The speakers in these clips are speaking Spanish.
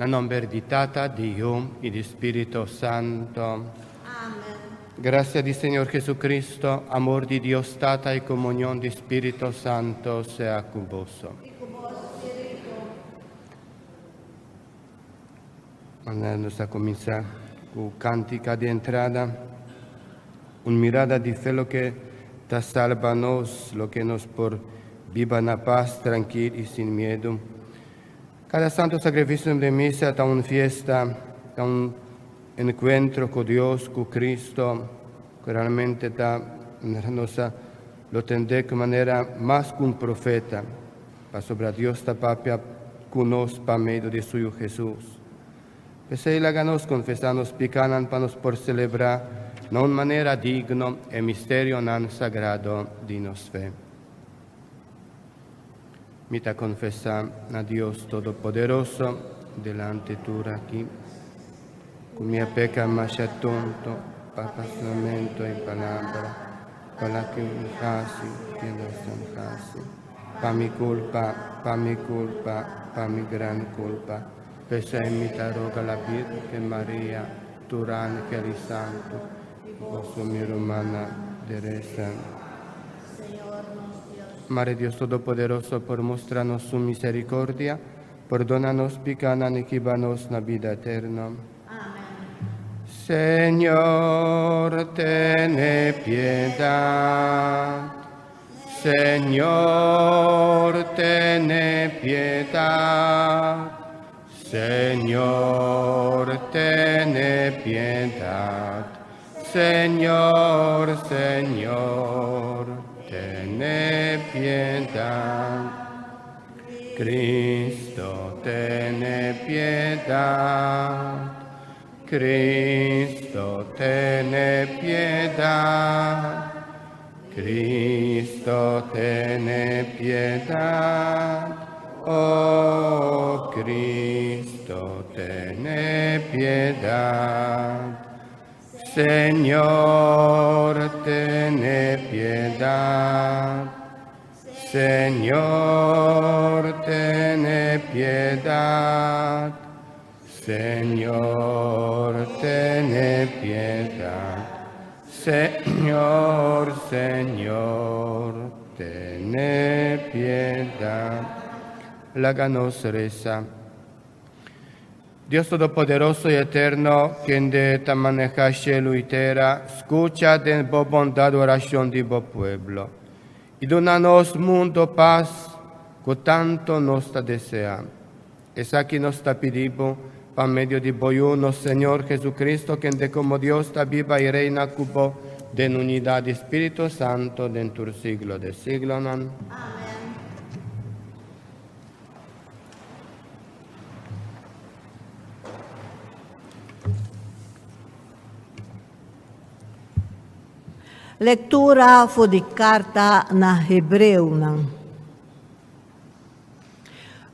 na non verditata Dio e di Spirito Santo. Amen. Gracia di Señor Jesucristo, amor di Dios Tata y comunión di Spirito Santo sea con vos. Vamos a comenzar con cántica de entrada, una mirada de fe lo que te salva nos, lo que nos por viva na paz, tranquilo y sin miedo. Cada santo sacrificio de misa está una fiesta, está un encuentro con Dios, con Cristo, que realmente está, nos lo entender de manera más que un profeta, para sobre Dios está papia con nos, para medio de suyo Jesús. Pese a nos confesarnos picanan para nos por celebrar, de una manera digno el misterio nan sagrado de nos fe. Mita confesa a Dios Todopoderoso, delante tuya aquí, con mi peca más tonto, para pensamiento y palabra, para que me casi, que no casi, para mi culpa, para mi gran culpa. Pese mi roga la Virgen María, tu ángel y santo, vos mi romana dereza. Madre Dios Todopoderoso, por mostrarnos su misericordia, perdónanos picanan y líbranos la vida eterna. Amen. Señor, ten piedad. Señor, ten piedad. Señor, ten piedad. Señor, Señor, ten piedad. Cristo, ten piedad. Cristo, ten piedad. Cristo, ten piedad. Oh Cristo, ten piedad. Señor, ten piedad. Señor, ten piedad. Señor, ten piedad. Señor, Señor, ten piedad. Láganos reza. Dios Todopoderoso y Eterno, quien de ta maneja cielo y tierra, escucha de bondad oración de vos pueblo. Y donanos mundo paz, que tanto nos desea. Es aquí nos pedimos, por medio de vos, Señor Jesucristo, quien de como Dios está viva y reina cubo, de unidad de Espíritu Santo, dentro del siglo de siglo. Amén. Lectura fu di carta na Hebreu nang.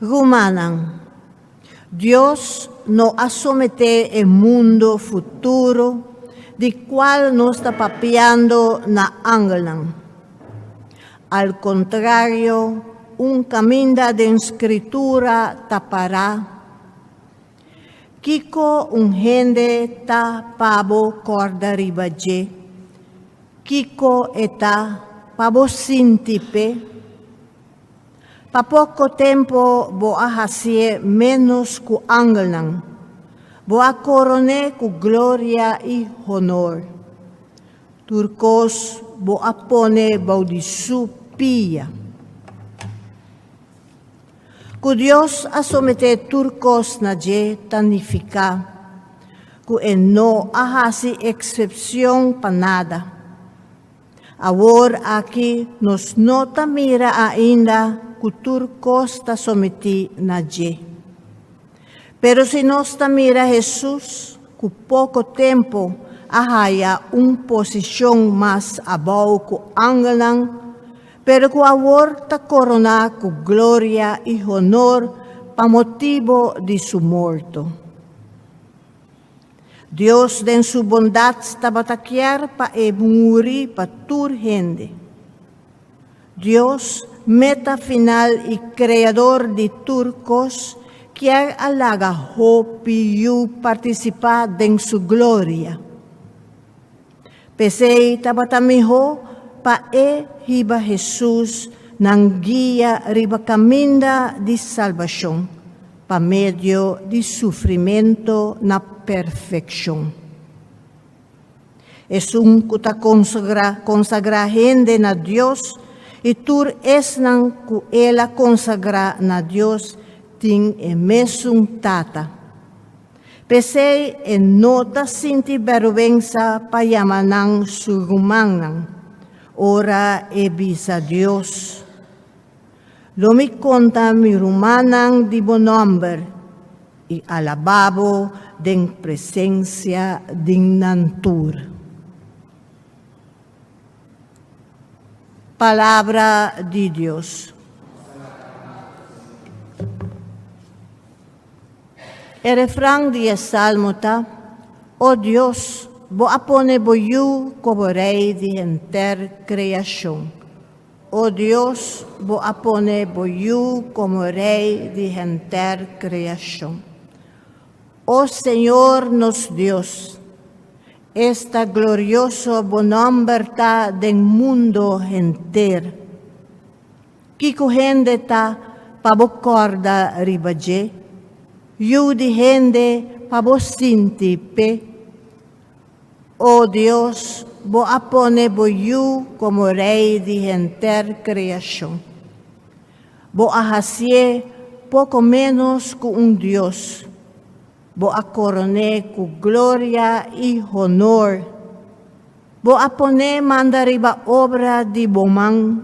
Rumanan, Dios no asomete el mundo futuro, di cual no está papiando na angelan. Al contrario, un camino de escritura tapará. Kiko un gente ta pabo corda ribaje. Kiko eta pabo sintipe. Pa poco tempo bo ahasie menos ku angelan. Bo a corone ku gloria y honor. Turcos bo apone baudisu pia. Ku Dios asomete turcos na je tanifica. Ku no ahasi excepción pa nada. Ahora aquí nos nota mira ainda que turcos está someti na je. Pero si nos mira Jesús, que poco tempo haya posición más abajo que angelan, pero que ahora está corona con gloria y honor pa motivo de su muerto. Dios en su bondad está bataquear pa morir pa tur gente. Dios, meta final y creador de turcos, quiere alaga ho piu participar en su gloria. Pesei tabatamiho pa hiba Jesus nang guia riba caminda di salvación, pa medio di sufrimiento na perfección. Es un kuta consagra gente na Dios, y tur es nang ku ela consagra na Dios ting emesung tata. Pesei nota sinti vergüenza pa yamanang sugumanang, ora ebisa Dios. Lo mi conta mi rumanang di bonomber, y alababo den presencia din nantur. Palabra de Dios. El refrán de Salmo ta, oh Dios, bo apone boyu como rey de enter creación. Oh Dios, bo apone boyu como rey de enter creación. Oh Señor nos Dios, esta glorioso bonomberta del mundo entero. Kiko hende ta pabocorda ribaje, yu di hende pabosinti pe. Oh Dios, bo apone boyu como rey de enter creación. Bo ahasie poco menos que un Dios. Bo a coroné cu gloria y honor. Bo a pone mandariba obra di bomang,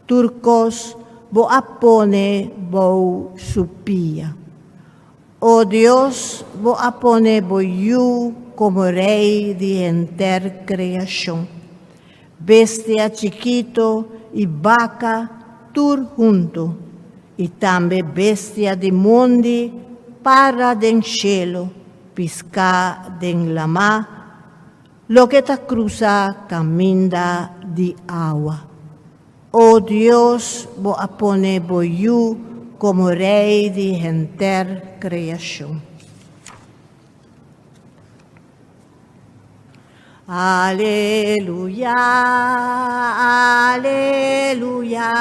turcos, bo a pone bo supía. Oh Dios, bo a pone boyu como rey de enter creación. Bestia chiquito y vaca tur junto, y también bestia de mundi para den cielo, pisca den la mar, lo que ta cruza caminda di agua. Oh Dios, bo apone boyu como rey de enter creación. Aleluya, aleluya,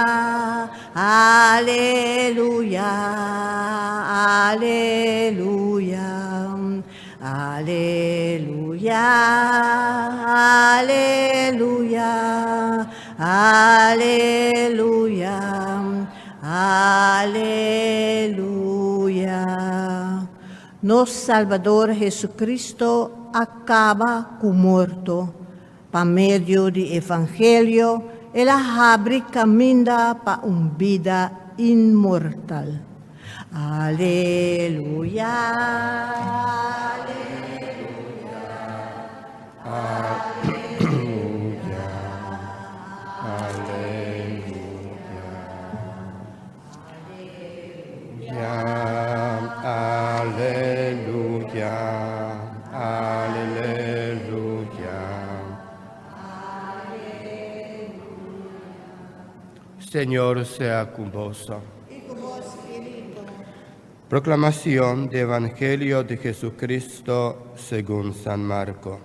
aleluya, aleluya, aleluya, aleluya, aleluya, aleluya. Nuestro Salvador Jesucristo acaba con muerto, pa medio de evangelio, el abre camina pa un vida inmortal. Aleluya, aleluya, Aleluya, aleluya, aleluya, aleluya. Señor sea con vos. Proclamación del Evangelio de Jesucristo según San Marco.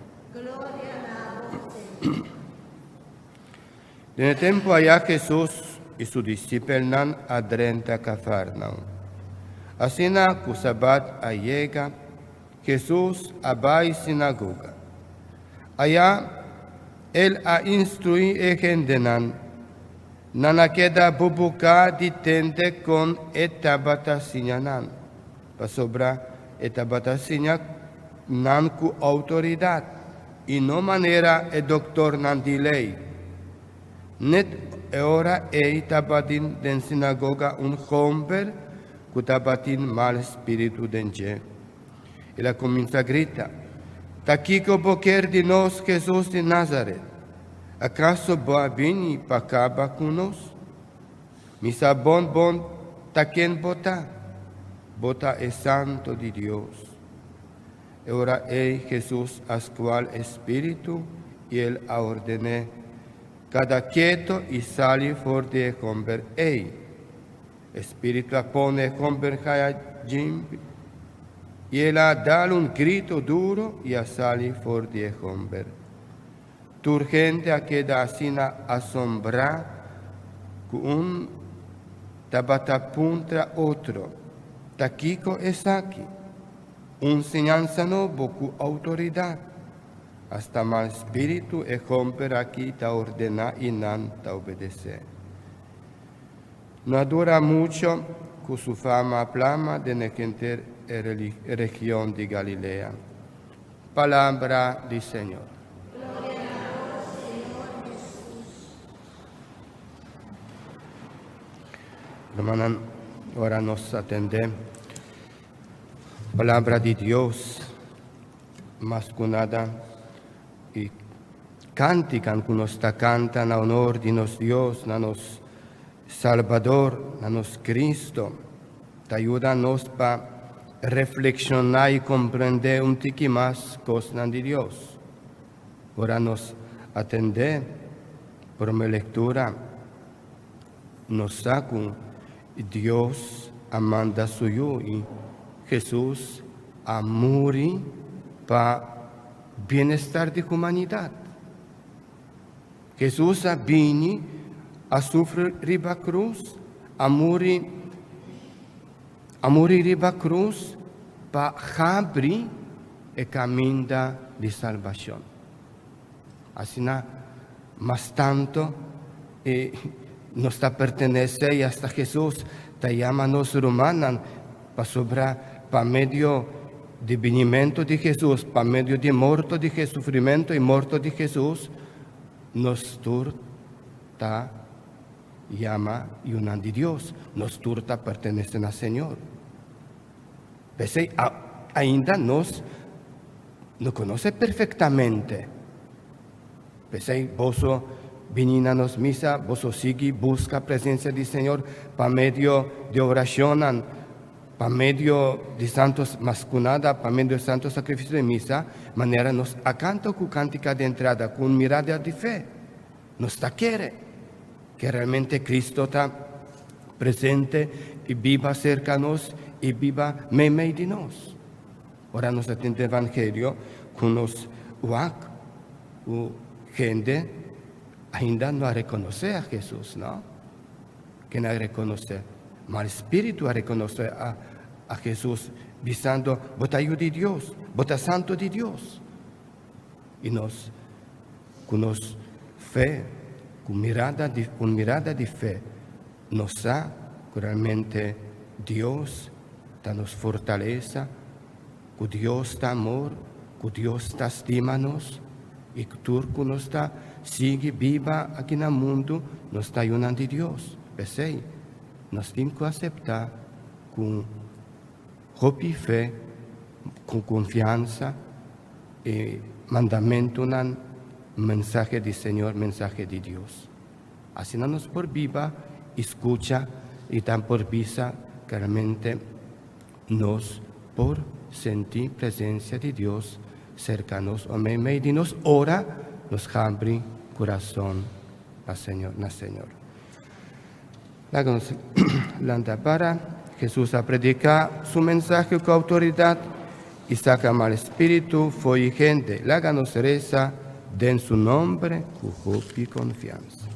En el tiempo allá Jesús y sus discípulos adrenta a Cafarnaum. Así na ku sabat llega Jesús a la sinagoga. Allá él a instruir a gente nana queda bubuka di tente con etabata sinyanan. Pasobra etabata sinyak nan ku autoridad y no manera el doctor nan di ley. Net ora tabatin den sinagoga un hombre que tabatin mal espíritu denje. Y la comienza a gritar, taquico boquer de nos Jesús de Nazaret, ¿acaso va vini pa acaba con nos? Misa bon taquen bota es santo de Dios. Ahora Jesús ascual espíritu y él a ordené, cada quieto y sale fuerte de hombre, espíritu apone hombre Jim, y ela dá un grito duro e a sali for de homber. Turgente a queda asina assombrar con tabatapuntra otro, taquico es aquí, enseñanza nuevo con autoridad, hasta mal espíritu e homper aquí ta ordena y nan ta obedecer. No dura mucho con su fama plama de nequenter región de Galilea. Palabra del Señor. Hermana, ahora nos atende palabra de Dios, más que nada, y cantican que nos cantan a honor de nos Dios, a nos Salvador, a nos Cristo, te ayudan para reflexionar y comprender un tiqui más cosas de Dios. Ahora nos atende por mi lectura, nos saca Dios amanda suyo y Jesús a morir para bienestar de humanidad. Jesús a vini a sufrir riba cruz, a morir riba cruz para abrir el camino de salvación. Así más tanto nos pertenece y hasta Jesús te llama a nos romanos para sobrar, para medio de venimiento de Jesús, para medio de muerto de Jesús, sufrimiento y muerto de Jesús, nos turta llama y una de Dios, nos turta pertenecen al Señor. Pese ainda nos conoce perfectamente. Pese vos venina nos misa, vos sigue, busca presencia del Señor para medio de oración, para medio de santos mascunada, para medio de santo sacrificio de misa, manera nos acanta con cántica de entrada, con mirada de fe. Nos quiere que realmente Cristo está presente y viva cerca de nos y viva meme de nos. Ahora nos atiende el Evangelio con nos gente ainda no reconoce a Jesús, ¿no? Que no reconoce, mal espíritu a reconocer a Jesús, visando, bota ayuda de Dios, bota santo de Dios. Y con fe, con mirada de fe, nos da que realmente Dios nos fortaleza, que Dios está amor, que Dios está estima-nos, y que tú nos está sigue viva aquí en el mundo, nos está ayudando de Dios. Pensei, nos temos que aceptar con fe, con confianza, y mandamento, un mensaje del Señor, mensaje de Dios. Así no nos por viva, escucha y tan por vista que realmente nos por sentir presencia de Dios cercanos a mí y nos ora, nos abre corazón al Señor, na Señor. Háganos lanta para Jesús a predicar su mensaje con autoridad y saca mal espíritu, fue gente. Háganos reza, den su nombre, con confianza.